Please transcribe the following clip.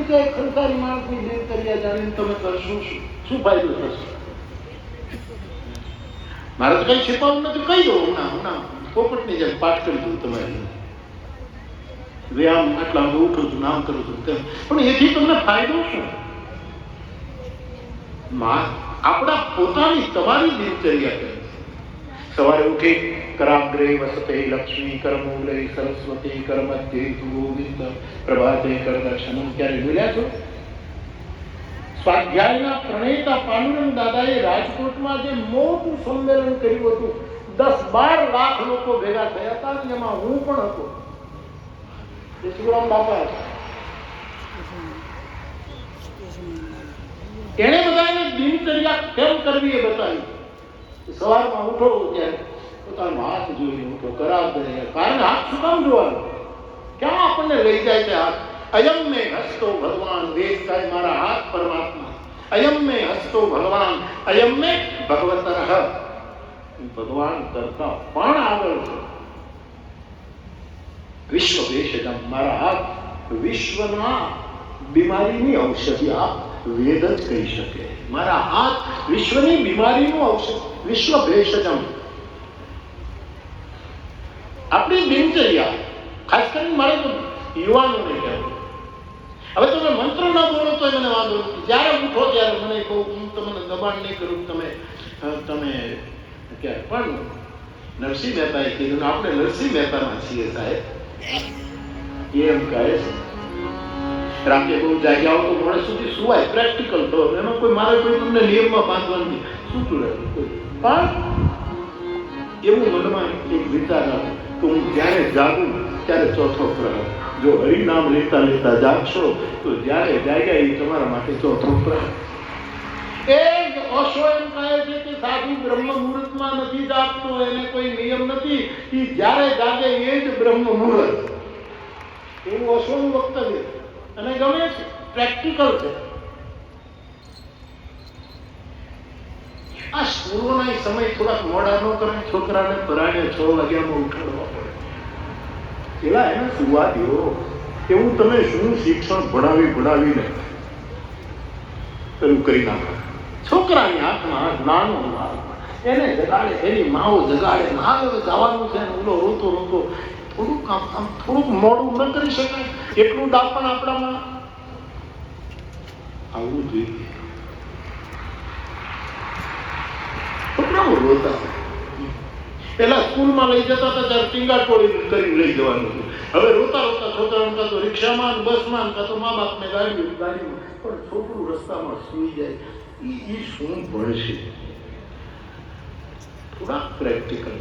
કે સંસારી માણસની દિનચર્યા જાણીને તમે કરશો શું ફાયદો થશે? મારે તો કઈ છેપાવું નથી, કહી દો હમણાં પોપટની જેમ પાઠ કરી દઉં તમારી વ્યાયામ આટલા હું ઉઠું છું, નામ કરું છું તેમ, પણ એથી તમને ફાયદો શું? આપણા પોતાની તમારી દિનચર્યા કરે. સવારે ઉઠી કરાગ્રે વસતે લક્ષ્મી કરમૂલે સરસ્વતી કરમધ્યે ગોવિંદ પ્રભાતે કરદર્શનમ. ક્યારે બોલ્યા છો? સ્વાધ્યાયના પ્રણેતા પાંડુરંગ દાદાએ રાજકોટમાં જે મોટું સંમેલન કર્યું હતું, 10-12 લાખ લોકો ભેગા થયા હતા, એમાં હું પણ હતો. જયશ્રીરામ બાપા એને બધાને દિનચર્યા કેમ કરવી એ બતાવી. સવારમાં ઉઠો ત્યારે પોતાનો હાથ જોઈને ઉઠો, કરાગ્રે. કારણ હાથ શું કામ જોવાનું? ક્યાં આપણને લઈ જાય છે હાથ? અયમ મે હસ્તો ભગવાન, વેદ કહે મારા હાથ પરમાત્મા. અયમ મે હસ્તો ભગવાન, અયમ મે ભગવતરઃ. ભગવાન કરતા પણ આગળ છે. વિશ્વ ભેષજમ, મારા હાથ વિશ્વના બીમારીની ઔષધિ આપ વેદ જ કહી શકે. મારા હાથ વિશ્વની બીમારીનું ઔષધ. વિશ્વ ભેષજમ. આપણી દિનચર્યા, ખાસ કરીને મારે તો યુવાનોને કહેવું, હવે તમે મંત્ર ન બોલો તો મને વાંધો નથી. જ્યારે ઉઠો ત્યારે મને કહું, હું તમને દબાણ નહીં કરું, તમે ક્યારે પણ નરસિંહ મહેતાએ કીધું, આપણે નરસિંહ મહેતામાં છીએ સાહેબ, એમ કહે છે. રાતે બહુ જાગ્યા તો મોડે સુધી સુવાય, પ્રેક્ટિકલ તો એમાં કોઈ મારે કોઈ તમને નિયમમાં બાંધવાની સૂતું રહે. પણ એવું મનમાં એક વિચાર આવે કે હું જ્યારે જાગું ત્યારે ચોથો પ્રહર. જો હરિનામ લેતા લેતા જાગશો તો જ્યારે જાગ્યા એ તમારા માટે ચોથો પ્રહર. એ ઓશો એમ કહે છે કે સાધુ બ્રહ્મ મુહૂર્તમાં નથી જાગતો, એને કોઈ નિયમ નથી, એ જ્યારે જાગે એ જ બ્રહ્મ મુહૂર્ત. એવું ઓશોનું વક્તવ્ય અને ગમે છે, પ્રેક્ટિકલ છે. આ સ્કૂલોના સમય થોડાક મોડા ન કરે, છોકરાને પરાણે 6 વાગ્યામાં ઉઠાડવા પડે. પેલા એને સુવા દો. એવું તમે શું શિક્ષણ ભણાવીને પેલું કરી નાખો. છોકરાની હાથમાં નાનો એને જગાડે, એની માઓ જગાડે, ના જવાનું છે, ઓલો રોતો થોડુંક મોડું ન કરી શકાય? એટલું દાપણ આપણામાં આવવું જોઈએ. છોકરાઓ રોતા પેલા સ્કૂલમાં લઈ જતા હતા ત્યારે ટીંગાટોળી કરી લઈ જવાનું હતું. હવે રોતા છોકરાઓ કાં તો રિક્ષામાં, બસમાં, કાં તો મા બાપને ગાડીમાં, પણ છોકરું રસ્તામાં સુઈ જાય. એ શું ભણશે? થોડા પ્રેક્ટિકલ.